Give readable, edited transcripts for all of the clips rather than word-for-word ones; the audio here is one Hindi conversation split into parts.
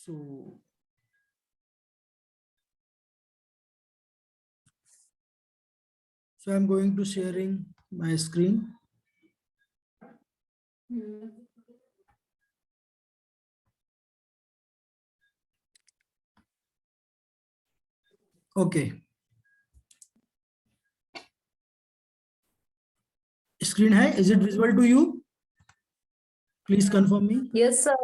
So I'm going to sharing my screen. Okay. Screen hai? Is it visible to you? Please confirm me. Yes, sir.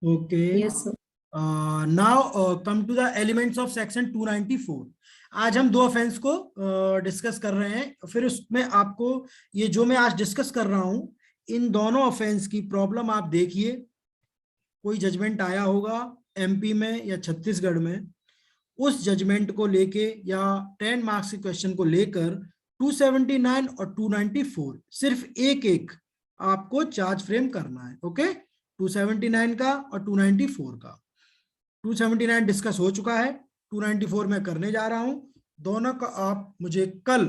Okay. Yes, sir. Now come to the elements of section 294. आज हम दो ऑफेंस को डिस्कस कर रहे हैं. फिर उसमें आपको ये जो मैं आज डिस्कस कर रहा हूं, इन दोनों ऑफेंस की प्रॉब्लम आप देखिए. कोई जजमेंट आया होगा एमपी में या छत्तीसगढ़ में, उस जजमेंट को लेके या 10 मार्क्स के क्वेश्चन को लेकर 279 और 294 सिर्फ एक एक आपको चार्ज फ्रेम करना है. ओके, 279 का और 294 का. 279 डिस्कस हो चुका है, 294 में करने जा रहा हूं. दोनों का आप मुझे कल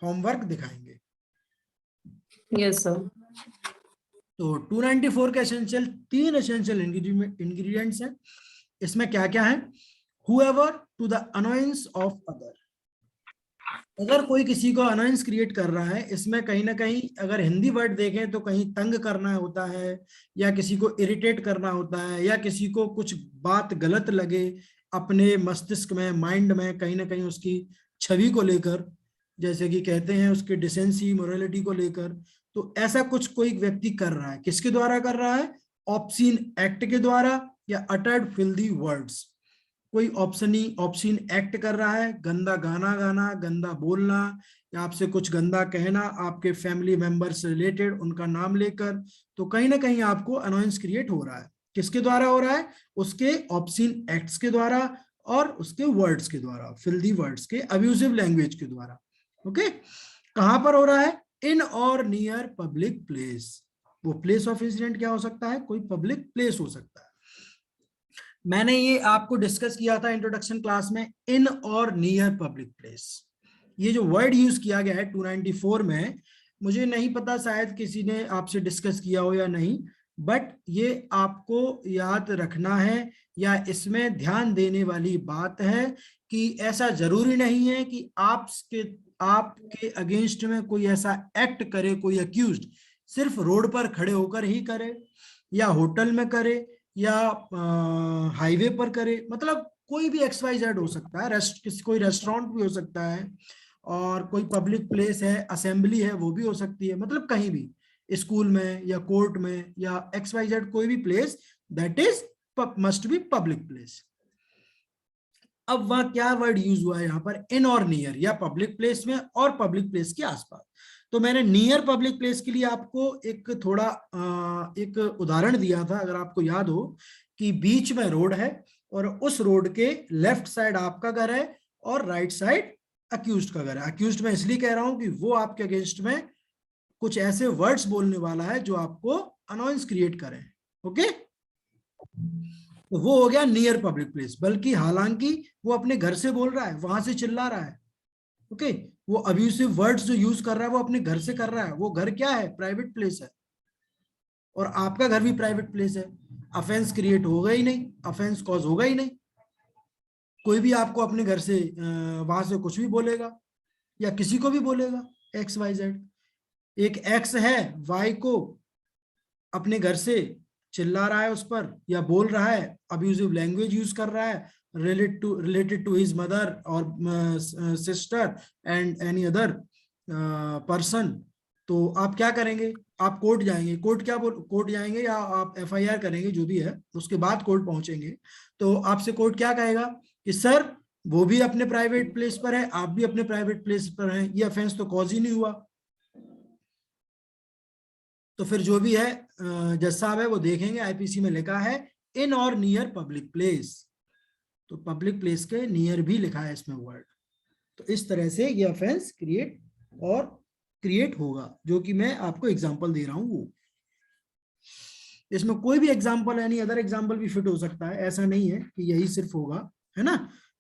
होमवर्क दिखाएंगे. Yes sir. तो 294 के एसेंशियल, 3 एसेंशियल इंग्रेडिएंट्स हैं. इसमें क्या क्या है? Whoever to the annoyance of other. अगर कोई किसी को अनोयंस क्रिएट कर रहा है, इसमें कहीं ना कहीं अगर हिंदी वर्ड देखें तो कहीं तंग करना होता है, या किसी को इरिटेट करना होता है, या किसी को कुछ बात गलत लगे अपने मस्तिष्क में, माइंड में, कहीं ना कहीं उसकी छवि को लेकर, जैसे कि कहते हैं उसके डिसेंसी, मोरालिटी को लेकर. तो ऐसा कुछ कोई व्यक्ति कर रहा है. किसके द्वारा कर रहा है? ऑब्सीन एक्ट के द्वारा या अटर्ड फिल्दी वर्ड्स. कोई ऑब्सीन एक्ट कर रहा है, गंदा गाना गाना, गंदा बोलना, या आपसे कुछ गंदा कहना, आपके फैमिली मेंबर से रिलेटेड उनका नाम लेकर. तो कहीं ना कहीं आपको अनोयंस क्रिएट हो रहा है. किसके द्वारा हो रहा है? उसके ऑब्सीन एक्ट्स के द्वारा और उसके वर्ड्स के द्वारा, फिल्दी वर्ड्स के, अब्यूजिव लैंग्वेज के द्वारा. ओके, कहां पर हो रहा है? इन और नियर पब्लिक प्लेस. वो प्लेस ऑफ इंसिडेंट क्या हो सकता है? कोई पब्लिक प्लेस हो सकता है. मैंने ये आपको डिस्कस किया था इंट्रोडक्शन क्लास में, इन और नियर पब्लिक प्लेस. ये जो वर्ड यूज किया गया है 294 में, मुझे नहीं पता शायद किसी ने आपसे डिस्कस किया हो या नहीं, बट ये आपको याद रखना है, या इसमें ध्यान देने वाली बात है कि ऐसा जरूरी नहीं है कि आपके अगेंस्ट में कोई ऐसा एक्ट करे, कोई अक्यूज्ड सिर्फ रोड पर खड़े होकर ही करे, या होटल में करे, या हाईवे पर करे. मतलब कोई भी XYZ हो सकता है. कोई रेस्टोरेंट भी हो सकता है, और कोई पब्लिक प्लेस है, असेंबली है, वो भी हो सकती है. मतलब कहीं भी, स्कूल में या कोर्ट में या XYZ कोई भी place, that is must be public place. अब वह क्या वर्ड यूज हुआ है यहाँ पर? इन और नियर, या पब्लिक प्लेस में और पब्लिक प्लेस के आसपास. तो मैंने नियर पब्लिक प्लेस के लिए आपको एक थोड़ा एक उदाहरण दिया था, अगर आपको याद हो, कि बीच में रोड है और उस रोड के लेफ्ट साइड आपका घर है और राइट साइड अक्यूज्ड का घर है. अक्यूज्ड में इसलिए कह रहा हूं कि वो आपके अगेंस्ट में कुछ ऐसे वर्ड्स बोलने वाला है जो आपको अनोयंस क्रिएट करें. ओके, तो वो हो गया नियर पब्लिक प्लेस. बल्कि हालांकि वो अपने घर से बोल रहा है, वहां से चिल्ला रहा है. ओके, वो अब्यूसिव वर्ड्स जो यूज कर रहा है वो अपने घर से कर रहा है. वो घर क्या है? प्राइवेट प्लेस है, और आपका घर भी प्राइवेट प्लेस है. ऑफेंस क्रिएट होगा ही नहीं, ऑफेंस कॉज होगा ही नहीं. कोई भी आपको अपने घर से वहां से कुछ भी बोलेगा, या किसी को भी बोलेगा, XYZ. एक एक्स है, वाई को अपने घर से चिल्ला रहा है उस पर, या बोल रहा है, अब्यूजिव लैंग्वेज यूज कर रहा है, related to his mother or sister and any other person. तो आप क्या करेंगे? आप कोर्ट जाएंगे. कोर्ट जाएंगे या आप FIR करेंगे, जो भी है, उसके बाद कोर्ट पहुंचेंगे. तो आपसे कोर्ट क्या कहेगा कि सर वो भी अपने प्राइवेट प्लेस पर है, आप भी अपने प्राइवेट प्लेस पर हैं, ये ऑफेंस तो कॉज ही नहीं हुआ. तो फिर जो भी है जज साहब है वो देखेंगे, IPC में लिखा है इन और नियर पब्लिक प्लेस. तो पब्लिक प्लेस के नियर भी लिखा है इसमें वर्ड. तो इस तरह से ये ऑफेंस क्रिएट होगा, जो कि मैं आपको एग्जांपल दे रहा हूं. वो इसमें कोई भी एग्जांपल, यानी अदर एग्जांपल भी फिट हो सकता है. ऐसा नहीं है कि यही सिर्फ होगा, है ना.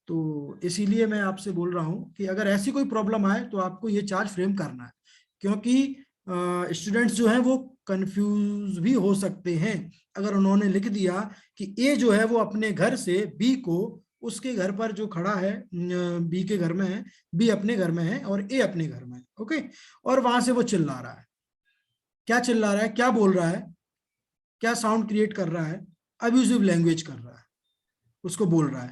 तो इसीलिए मैं आपसे बोल रहा हूं कि अगर ऐसी कोई प्रॉब्लम आए तो आपको ये चार्ज फ्रेम करना है, क्योंकि स्टूडेंट्स जो हैं वो कंफ्यूज भी हो सकते हैं अगर उन्होंने लिख दिया कि ए जो है वो अपने घर से बी को, उसके घर पर जो खड़ा है बी के घर में है, बी अपने घर में है और ए अपने घर में है, ओके। और वहां से वो चिल्ला रहा है, क्या चिल्ला रहा है, क्या बोल रहा है, क्या साउंड क्रिएट कर रहा है, अब्यूजिव लैंग्वेज कर रहा है, उसको बोल रहा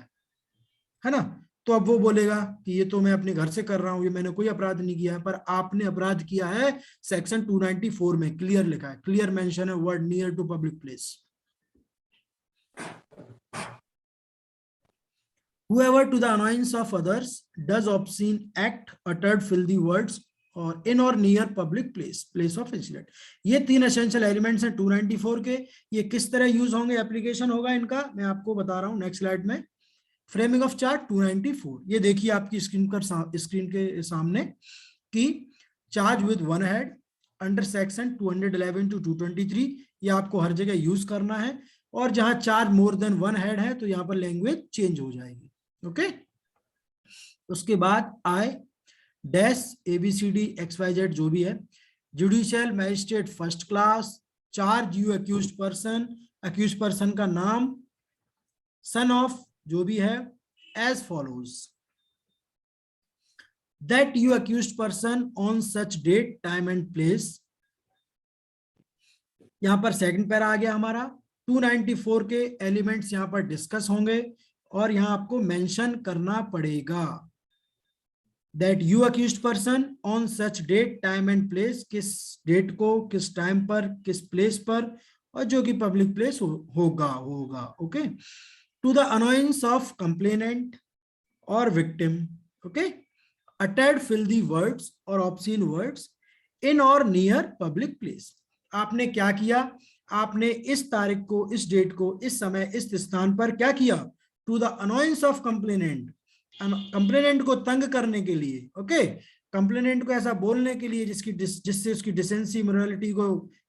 है ना। तो अब वो बोलेगा कि ये तो मैं अपने घर से कर रहा हूं, ये मैंने कोई अपराध नहीं किया है, पर आपने अपराध किया है सेक्शन 294 में, क्लियर लिखा है, क्लियर मेंशन है word near to public place. Whoever to the annoyance of others does obscene act, uttered filthy words or in or near public place of incident। ये 3 एसेंशियल एलिमेंट्स हैं 294 के। ये किस तरह यूज होंगे, एप्लीकेशन होगा इनका, मैं आपको बता रहा हूं नेक्स्ट स्लाइड में। फ्रेमिंग ऑफ चार्ज 294, ये देखिए आपकी स्क्रीन के सामने कि charge with one head under section 211 to 223, ये आपको हर जगह यूज करना है। और जहां charge more than one head है तो यहां पर लैंग्वेज चेंज हो जाएगी, ओके। उसके बाद आई डैश ABCD XYZ जो भी है, judicial magistrate first class, charge you accused person का नाम, सन ऑफ जो भी है, as follows that you accused person on such date time and place. यहां पर सेकंड पैरा आ गया हमारा। 294 के एलिमेंट्स यहां पर डिस्कस होंगे और यहां आपको मेंशन करना पड़ेगा that you accused person on such date time and place, किस डेट को, किस टाइम पर, किस प्लेस पर, और जो कि पब्लिक प्लेस होगा, okay. To the annoyance of complainant और victim, okay, uttered filthy words और obscene words in or near public place। आपने क्या किया, आपने इस तारीख को, इस डेट को, इस समय, इस स्थान पर क्या किया, to the annoyance of complainant, complainant को तंग करने के लिए, ओके, कंप्लेनेंट को ऐसा बोलने के लिए जिससे उसकी डिसेंसी मोरालिटी को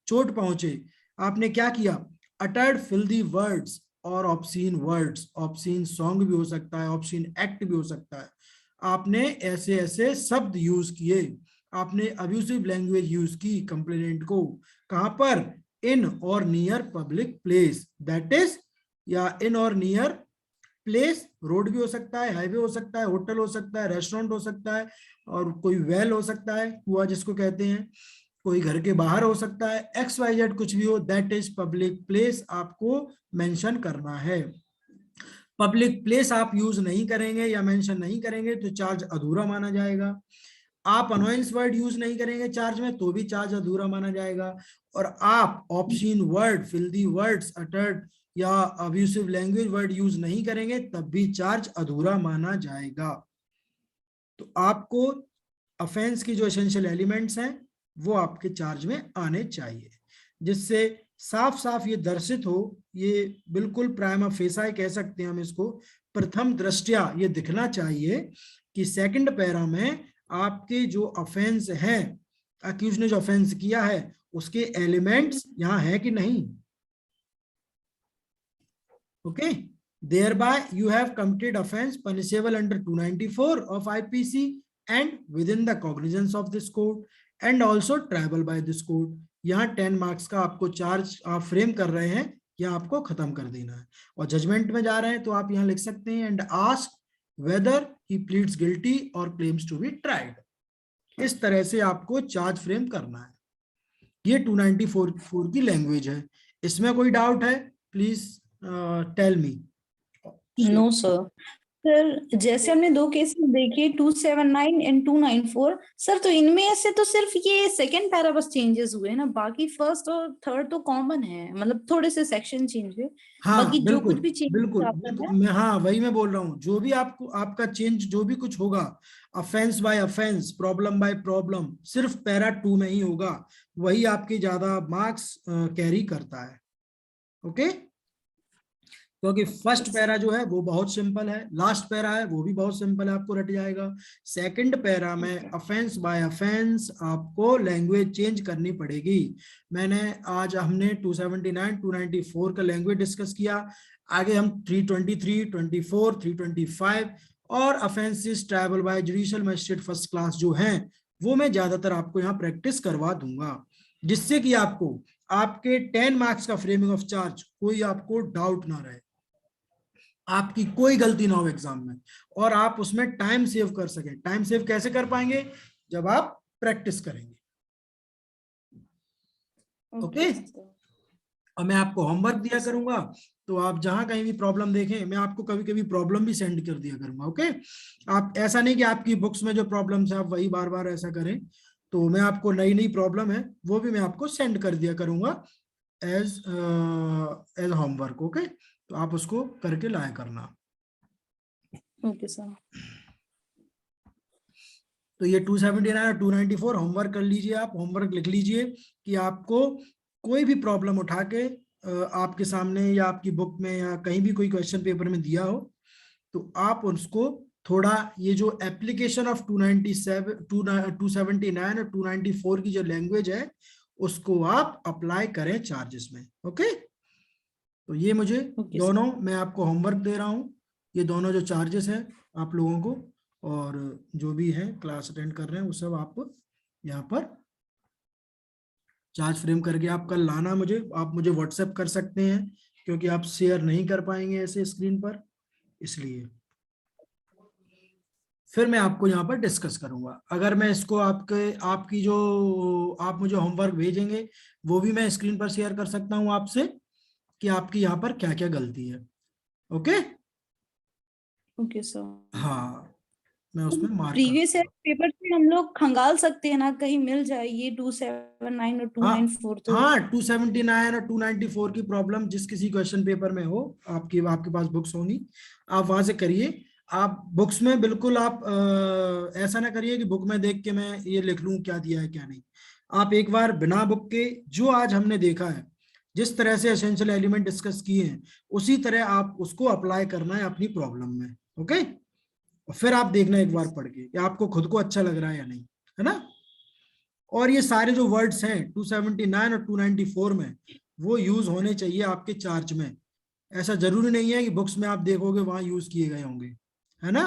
चोट पहुंचे, आपने क्या किया, uttered filthy words और ऑब्सीन वर्ड्स, ऑब्सीन सॉन्ग भी हो सकता है, ऑब्सीन एक्ट भी हो सकता है, आपने ऐसे ऐसे शब्द यूज किए, आपने अब्यूसिव लैंग्वेज यूज की कंप्लेनेंट को, कहां पर, इन और near public place, that is, या इन और नियर प्लेस, रोड भी हो सकता है, हाईवे हो सकता है, होटल हो सकता है, रेस्टोरेंट हो सकता है, और कोई वेल हो सकता है, कुआं जिसको कहते हैं, कोई घर के बाहर हो सकता है, XYZ कुछ भी हो, दैट इज पब्लिक प्लेस आपको मेंशन करना है। पब्लिक प्लेस आप यूज नहीं करेंगे या मेंशन नहीं करेंगे तो चार्ज अधूरा माना जाएगा। आप अनोयंस वर्ड यूज नहीं करेंगे चार्ज में तो भी चार्ज अधूरा माना जाएगा। और आप obscene word, filthy words uttered या अब्यूसिव लैंग्वेज वर्ड यूज नहीं करेंगे तब भी चार्ज अधूरा माना जाएगा। तो आपको ऑफेंस की जो एसेंशियल एलिमेंट्स हैं वो आपके चार्ज में आने चाहिए, जिससे साफ साफ ये दर्शित हो, ये बिल्कुल प्राइमा फेसाई कह सकते हैं हम इसको, प्रथम दृष्टया ये दिखना चाहिए कि सेकंड पैरा में आपके जो ऑफेंस है, अक्यूज ने जो ऑफेंस किया है उसके एलिमेंट्स यहां है कि नहीं, okay. thereby you have committed offense punishable under 294 of IPC and within the cognizance of this code and also triable by this code। यहाँ 10 मार्क्स का आपको चार्ज आप फ्रेम कर रहे हैं, यहाँ आपको खत्म कर देना है। और जजमेंट में जा रहे हैं तो आप यहाँ लिख सकते हैं and ask weather he pleads guilty और क्लेम्स टू बी ट्राइड। इस तरह से आपको चार्ज फ्रेम करना है। ये 294 की लैंग्वेज है। इसमें कोई डाउट है, please tell me. No, sir. Sir जैसे हमने दो केसेस देखे 279 एंड 294 सर, तो इनमें से तो सिर्फ ये सेकंड पैरा बस चेंजेस हुए ना, बाकी फर्स्ट और थर्ड तो कॉमन है, मतलब थोड़े से सेक्शन चेंज हुए, हाँ बाकी जो कुछ भी चेंज बिल्कुल मैं, हाँ वही मैं बोल रहा हूँ, जो भी आपको आपका चेंज जो भी कुछ होगा, offence by offence, problem by problem, सिर्फ पैरा 2 में ही होगा, वही आपके ज्यादा मार्क्स कैरी करता है, ओके। क्योंकि फर्स्ट पैरा जो है वो बहुत सिंपल है, लास्ट पैरा है वो भी बहुत सिंपल है, आपको रट जाएगा। सेकंड पैरा में अफेंस बाय अफेंस आपको लैंग्वेज चेंज करनी पड़ेगी। हमने 279 294 का लैंग्वेज डिस्कस किया, आगे हम 323 24 325 और offences triable by judicial magistrate first class जो हैं वो मैं ज्यादातर आपको यहाँ प्रैक्टिस करवा दूंगा, जिससे कि आपको आपके 10 मार्क्स का फ्रेमिंग ऑफ चार्ज कोई आपको डाउट ना रहे, आपकी कोई गलती ना हो एग्जाम में, और आप उसमें टाइम सेव कर सकें। टाइम सेव कैसे कर पाएंगे? जब आप प्रैक्टिस करेंगे। ओके, और मैं आपको होमवर्क दिया करूंगा, तो आप जहां कहीं भी प्रॉब्लम देखें, मैं आपको कभी कभी प्रॉब्लम भी सेंड कर दिया करूंगा। ओके, आप ऐसा नहीं कि आपकी बुक्स में जो प्रॉब्लम्स है आप वही बार बार ऐसा करें, तो मैं आपको नई नई प्रॉब्लम है वो भी मैं आपको सेंड कर दिया करूंगा एज एज होमवर्क। ओके, तो आप उसको करके लाया करना। Okay sir. तो ये 279 और 294 होमवर्क कर लीजिए, आप होमवर्क लिख लीजिए कि आपको कोई भी प्रॉब्लम उठा के आपके सामने या आपकी बुक में या कहीं भी कोई क्वेश्चन पेपर में दिया हो, तो आप उसको थोड़ा ये जो एप्लीकेशन ऑफ 297 279 और 294 की जो लैंग्वेज है उसको आप अप्लाई करें चार्जेस में। ओके, तो ये मुझे Okay, दोनों मैं आपको होमवर्क दे रहा हूँ, ये दोनों जो चार्जेस है आप लोगों को, और जो भी है क्लास अटेंड कर रहे हैं वो सब आप यहाँ पर चार्ज फ्रेम करके आप कल लाना मुझे, आप मुझे व्हाट्सएप कर सकते हैं क्योंकि आप शेयर नहीं कर पाएंगे ऐसे स्क्रीन पर, इसलिए फिर मैं आपको यहाँ पर डिस्कस करूंगा। अगर मैं इसको आपकी जो आप मुझे होमवर्क भेजेंगे वो भी मैं स्क्रीन पर शेयर कर सकता हूँ आपसे कि आपकी यहाँ पर क्या क्या गलती है। Okay, okay sir. हाँ, मैं उसमें मार्क प्रीवियस कर। ईयर पेपर से हम लोग खंगाल सकते हैं ना, कहीं मिल जाए ये 279 और 294 तो। हाँ, 279 और 294 की प्रॉब्लम जिस किसी क्वेश्चन पेपर में हो, आपके पास बुक्स होंगी, आप वहां से करिए। आप बुक्स में बिल्कुल आप ऐसा ना करिए कि बुक में देख के मैं ये लिख लूं क्या दिया है क्या नहीं। आप एक बार बिना बुक के जो आज हमने देखा है, जिस तरह से एसेंशियल एलिमेंट डिस्कस किए हैं, उसी तरह आप उसको अप्लाई करना है अपनी प्रॉब्लम में। ओके, और फिर आप देखना एक बार पढ़ के कि आपको खुद को अच्छा लग रहा है या नहीं, है ना। और ये सारे जो वर्ड्स हैं 279 और 294 में, वो यूज होने चाहिए आपके चार्ज में। ऐसा जरूरी नहीं है कि बुक्स में आप देखोगे वहां यूज किए गए होंगे, है ना।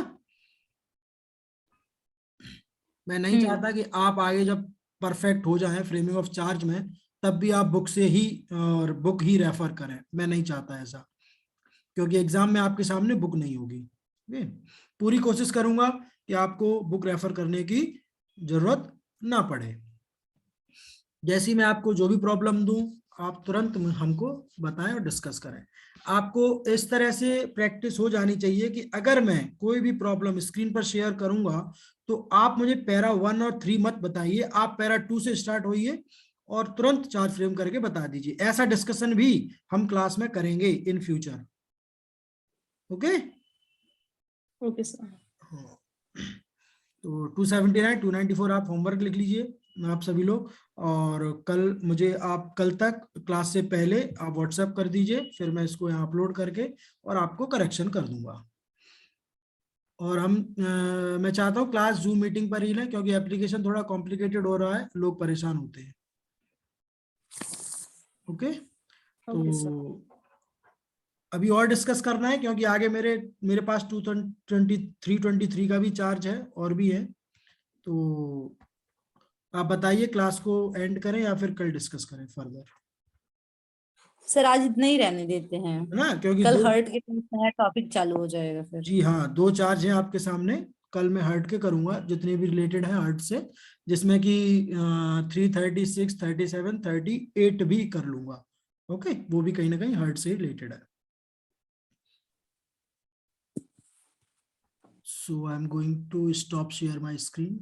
मैं नहीं चाहता कि आप आगे जब परफेक्ट हो जाएं फ्रेमिंग ऑफ चार्ज में, तब भी आप बुक से ही और बुक ही रेफर करें। मैं नहीं चाहता ऐसा, क्योंकि एग्जाम में आपके सामने बुक नहीं होगी। ठीक है? पूरी कोशिश करूंगा कि आपको बुक रेफर करने की जरूरत ना पड़े। जैसे ही मैं आपको जो भी प्रॉब्लम दूं, आप तुरंत हमको बताएं और डिस्कस करें। आपको इस तरह से प्रैक्टिस हो जानी चाहिए कि अगर मैं कोई भी प्रॉब्लम स्क्रीन पर शेयर करूंगा, तो आप मुझे पैरा 1 और 3 मत बताइए, आप पैरा 2 से स्टार्ट होइए और तुरंत चार्ज फ्रेम करके बता दीजिए। ऐसा डिस्कशन भी हम क्लास में करेंगे in future. Okay, okay sir. तो 279 294 आप होमवर्क लिख लीजिए आप सभी लोग, और कल मुझे आप कल तक क्लास से पहले आप व्हाट्सएप कर दीजिए, फिर मैं इसको यहाँ अपलोड करके और आपको करेक्शन कर दूंगा। और मैं चाहता हूँ क्लास जूम मीटिंग पर ही लें, क्योंकि एप्लीकेशन थोड़ा कॉम्प्लिकेटेड हो रहा है, लोग परेशान होते हैं। Okay, okay sir. तो अभी और डिस्कस करना है, क्योंकि आगे मेरे मेरे पास 223 का भी चार्ज है और भी है। तो आप बताइए, क्लास को एंड करें या फिर कल डिस्कस करें फर्दर, सर आज इतना ही रहने देते हैं, है ना, क्योंकि कल दो, हर्ट के नया टॉपिक चालू हो जाएगा फिर। जी हाँ, 2 चार्ज हैं आपके सामने। कल मैं हर्ट के करूंगा जितने भी रिलेटेड हैं हर्ट से, जिसमें कि 336 37 38 भी कर लूंगा। ओके, वो भी कहीं ना कहीं हर्ट से रिलेटेड है। So I am going to stop share my screen.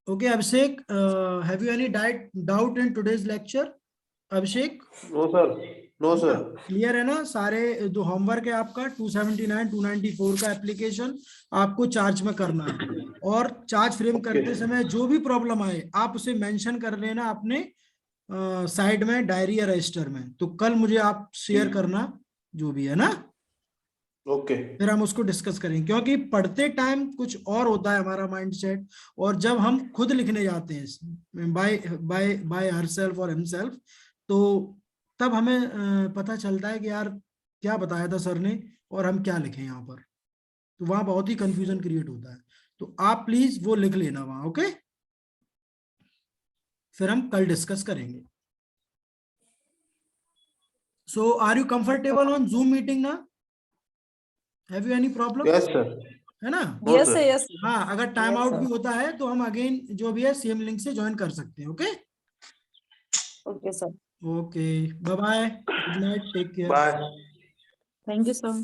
Okay, Abhishek, have you any doubt in today's lecture? Abhishek? No sir, no sir. Clear है ना? सारे जो होमवर्क है आपका 279 294 का एप्लीकेशन आपको चार्ज में करना है, और चार्ज फ्रेम करते समय जो भी प्रॉब्लम आए आप उसे मेंशन कर लेना अपने साइड में डायरी या रजिस्टर में। तो कल मुझे आप शेयर करना जो भी है ना, ओके, फिर हम उसको डिस्कस करेंगे। क्योंकि पढ़ते टाइम कुछ और होता है हमारा माइंडसेट, और जब हम खुद लिखने जाते हैं बाय बाय बाय हरसेल्फ और हिमसेल्फ, तो तब हमें पता चलता है कि यार क्या बताया था सर ने और हम क्या लिखे यहाँ पर। तो वहां बहुत ही कंफ्यूजन क्रिएट होता है, तो आप प्लीज वो लिख लेना वहां, ओके। फिर हम कल डिस्कस करेंगे। So are you comfortable on Zoom meeting ना? Have you any problem? Yes, sir. है ना? No, yes sir. यस हाँ, अगर टाइम Yes, आउट sir. भी होता है तो हम अगेन जो भी है सेम लिंक से ज्वाइन कर सकते हैं, okay. Okay sir, okay, bye bye, good night, take care. Bye. Thank you sir.